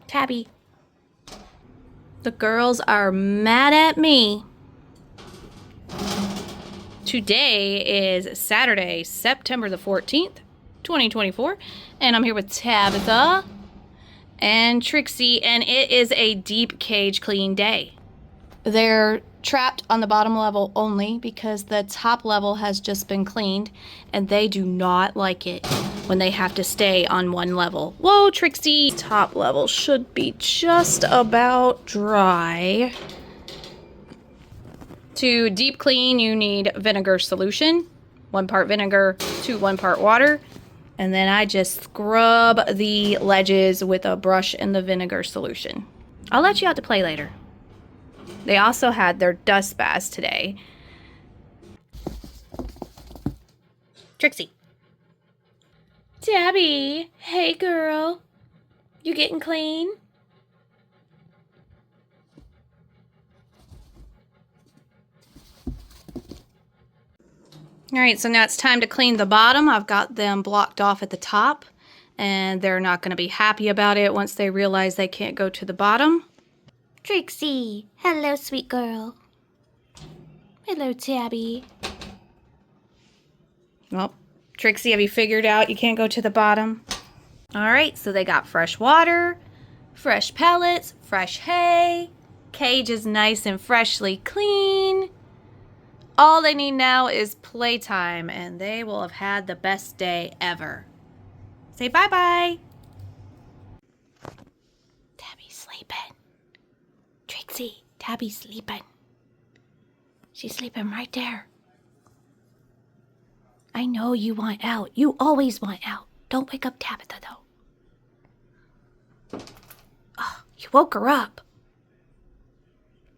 Tabby. The girls are mad at me. Today is Saturday, September the 14th, 2024, and I'm here with Tabitha and Trixie, and it is a deep cage clean day. They're trapped on the bottom level only because the top level has just been cleaned, and they do not like it when they have to stay on one level. Whoa, Trixie! Top level should be just about dry. To deep clean, you need vinegar solution. 1 part vinegar to 1 part water. And then I just scrub the ledges with a brush in the vinegar solution. I'll let you out to play later. They also had their dust baths today. Trixie. Tabby, hey girl. You getting clean? All right, so now it's time to clean the bottom. I've got them blocked off at the top, and they're not going to be happy about it once they realize they can't go to the bottom. Trixie, hello, sweet girl. Hello, Tabby. Well, Trixie, have you figured out you can't go to the bottom? All right, so they got fresh water, fresh pellets, fresh hay. Cage is nice and freshly clean. All they need now is playtime, and they will have had the best day ever. Say bye-bye. Tabby's sleeping. Trixie, Tabby's sleeping. She's sleeping right there. I know you want out. You always want out. Don't wake up Tabitha, though. Oh, you woke her up.